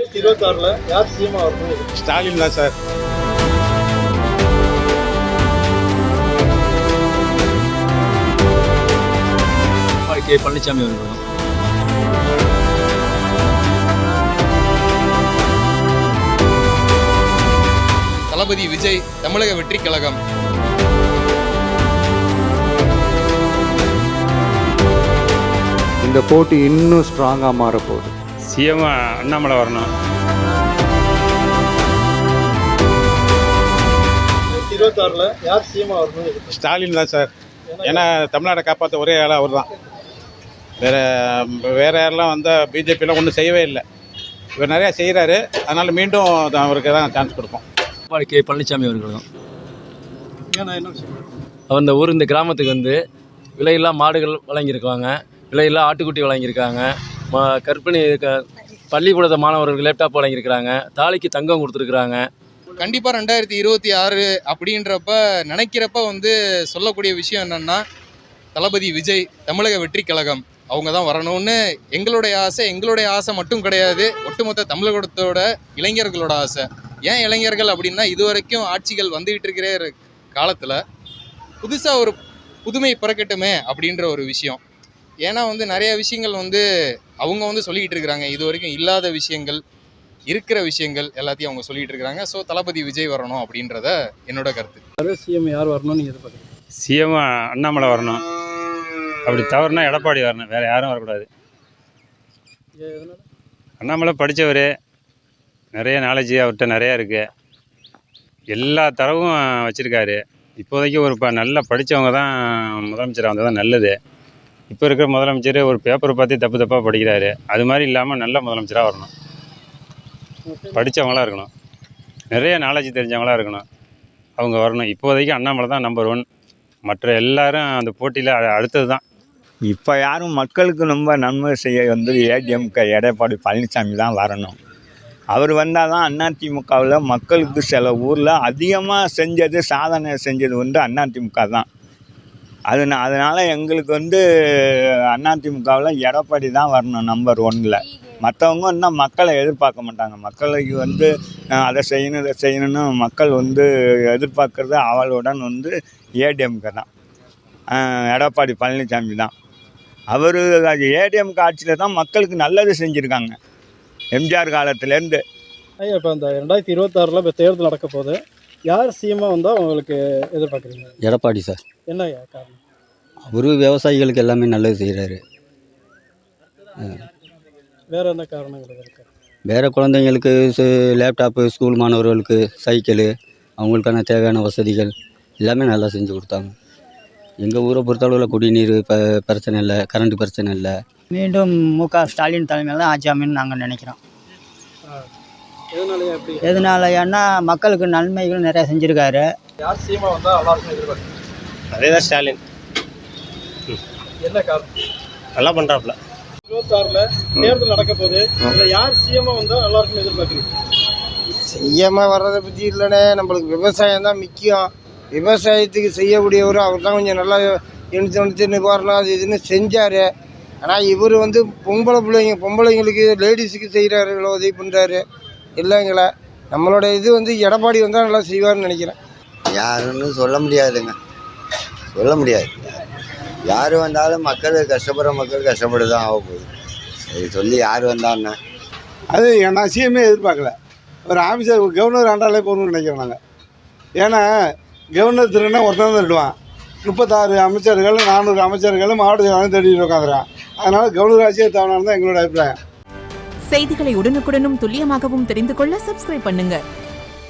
2026 யார் சிஎம் வரணும்? ஸ்டாலின் தான் சார். பழனிசாமி அவர்கள். தளபதி விஜய், தமிழக வெற்றி கழகம். இந்த போட்டி இன்னும் ஸ்ட்ராங்காக மாறப்போகுது. சிஎம் அண்ணாமலை வரணும். 2026 யார் சிஎம் வரணும்? ஸ்டாலின் தான் சார். ஏன்னா தமிழ்நாட்டை காப்பாற்ற ஒரே ஆளாக அவர் தான். வேற யாரெல்லாம் வந்தால் பிஜேபியெலாம் ஒன்றும் செய்யவே இல்லை. இவர் நிறையா செய்கிறாரு. அதனால் மீண்டும் அவருக்கு தான் சான்ஸ் கொடுப்போம். பழனிசாமி அவர்கள் தான். ஏன்னா என்ன விஷயம்? அவர் இந்த ஊர், இந்த கிராமத்துக்கு வந்து விலையில்லா மாடுகள் வழங்கியிருக்காங்க, விலையில்லா ஆட்டுக்குட்டி வழங்கியிருக்காங்க, கர்ப்பிணி பள்ளிக்கூட மாணவர்களுக்கு லேப்டாப் வழங்கியிருக்கிறாங்க, தாலிக்கு தங்கம் கொடுத்துருக்குறாங்க. கண்டிப்பாக 2026 அப்படின்றப்ப நினைக்கிறப்ப வந்து சொல்லக்கூடிய விஷயம் என்னென்னா, தளபதி விஜய், தமிழக வெற்றி கழகம் அவங்க தான் வரணும்னு எங்களுடைய ஆசை மட்டும் கிடையாது, ஒட்டுமொத்த தமிழகத்தோட இளைஞர்களோட ஆசை. ஏன் இளைஞர்கள் அப்படின்னா, இது வரைக்கும் ஆட்சிகள் வந்துகிட்டு இருக்கிற காலத்தில் புதுசாக ஒரு புதுமை பிறக்கட்டுமே அப்படின்ற ஒரு விஷயம். ஏன்னா வந்து நிறைய விஷயங்கள் வந்து அவங்க வந்து சொல்லிக்கிட்டு இருக்கிறாங்க, இது வரைக்கும் இல்லாத விஷயங்கள், இருக்கிற விஷயங்கள் எல்லாத்தையும் அவங்க சொல்லிகிட்டு இருக்கிறாங்க. ஸோ தளபதி விஜய் வரணும் அப்படின்றத என்னோட கருத்து. சிஎம் யார் வரணும்னு நீங்கள் எதிர்பார்க்குறீங்க? சிஎம் அண்ணாமலை வரணும். அப்படி தவறுனா எடப்பாடி வரணும். வேறு யாரும் வரக்கூடாது. அண்ணாமலை படித்தவர், நிறைய நாலேஜ் அவர்கிட்ட நிறையா இருக்குது. எல்லா தரவும் வச்சுருக்காரு. இப்போதைக்கு ஒரு நல்லா படித்தவங்க தான் முதலமைச்சராக வந்தால் தான் நல்லது. இப்போ இருக்கிற முதலமைச்சர் ஒரு பேப்பரை பார்த்து தப்பாக படிக்கிறாரு. அது மாதிரி இல்லாமல் நல்ல முதலமைச்சராக வரணும். படித்தவங்களாக இருக்கணும், நிறைய நாலேஜ் தெரிஞ்சவங்களாக இருக்கணும். அவங்க வரணும். இப்போதைக்கு அண்ணாமலை தான் நம்பர் 1. மற்ற எல்லாரும் அந்த போட்டியில் அடுத்தது தான். இப்போ யாரும் மக்களுக்கு ரொம்ப நன்மை செய்ய வந்து ஏடிஎம்கே எடப்பாடி பழனிசாமி தான் வரணும். அவர் வந்தால் தான் அதிமுகவில் மக்களுக்கு சில ஊரில் அதிகமாக சாதனை செஞ்சது வந்து அதிமுக தான். அதனால் எங்களுக்கு வந்து அதிமுகவில் எடப்பாடி தான் வரணும் நம்பர் 1ல். மற்றவங்க இன்னும் மக்களை எதிர்பார்க்க மாட்டாங்க. மக்களுக்கு வந்து அதை செய்யணும் இதை செய்யணும்னு மக்கள் வந்து எதிர்பார்க்குறது அவளுடன் வந்து ஏடிஎம்கே தான், எடப்பாடி பழனிசாமி தான். அவர் ஏடிஎம்கே ஆட்சியில் தான் மக்களுக்கு நல்லது செஞ்சுருக்காங்க எம்ஜிஆர் காலத்துலேருந்து. ஐயா, இப்போ இந்த 2026 இப்போ தேர்தல் நடக்க போகுது. யார் சிஎம்மாக வந்தால் உங்களுக்கு எதிர்பார்க்குறீங்க? எடப்பாடி சார். என்ன காரணம்? அவர் விவசாயிகளுக்கு எல்லாமே நல்லது செய்கிறாரு. வேறு என்ன காரணங்கள் இருக்கு? வேறு குழந்தைங்களுக்கு லேப்டாப்பு, ஸ்கூல் மாணவர்களுக்கு சைக்கிளு, அவங்களுக்கான தேவையான வசதிகள் எல்லாமே நல்லா செஞ்சு கொடுத்தாங்க. எங்கள் ஊரை பொறுத்தளவில் குடிநீர் பிரச்சனை இல்லை, கரண்ட் பிரச்சனை இல்லை. மீண்டும் முக ஸ்டாலின் தலைமையில் தான் ஆட்சி அமைன்னு நாங்கள் நினைக்கிறோம். எதனாலன்னா மக்களுக்கு நன்மைகள் நிறையா செஞ்சுருக்காரு. யார் சிஎம்மாக வந்தால் நல்லா இருக்கும் எதிர்பார்க்குறீங்க? அதே தான் ஸ்டாலின். என்ன காரணம்? நல்லா பண்ணுறாப்புல. 2026 தேர்தல் நடக்க போகுது. இதில் யார் சிஎம்மாக வந்தால் நல்லா இருக்குன்னு எதிர்பார்க்குறீங்க? சிஎம்மாக வர்றதை பற்றி இல்லைண்ணே, நம்மளுக்கு விவசாயம் தான் முக்கியம். விவசாயத்துக்கு செய்யக்கூடியவர் அவர் தான் கொஞ்சம் நல்லா எழுத்து நிவாரணம் அது இதுன்னு செஞ்சார். ஆனால் இவர் வந்து பொம்பளைங்களுக்கு லேடிஸுக்கு செய்கிறாரு, இவ்வளோ உதவி பண்ணுறாரு இல்லைங்களா. நம்மளோட இது வந்து எடப்பாடி வந்தால் நல்லா செய்வார்னு நினைக்கிறேன். யாருன்னு சொல்ல முடியாதுங்க, சொல்ல முடியாது. யார் வந்தாலும் மக்கள் கஷ்டப்படுற மக்கள் கஷ்டப்பட்டு தான் ஆக போகுது. அது சொல்லி யார் வந்தான்னா அது நான் சிஎம்ஏ எதிர்பார்க்கல. ஒரு ஆஃபீஸர் கவர்னர் ஆண்டாலே போகணும்னு நினைக்கிறோம் நாங்கள். ஏன்னா கவர்னர் திருன்னா ஒருத்தன் தான் விடுவான். 36 அமைச்சர்கள், 400 அமைச்சர்கள் மாவட்ட செயலாளர் தேடிட்டு உட்காந்துறான். அதனால் கவர்னர் ஆட்சியே தேவையான தான் எங்களோட அபிப்பிராயம். செய்திகளை உடனுக்குடனும் துல்லியமாகவும் தெரிந்து கொள்ள சப்ஸ்கிரைப் பண்ணுங்க.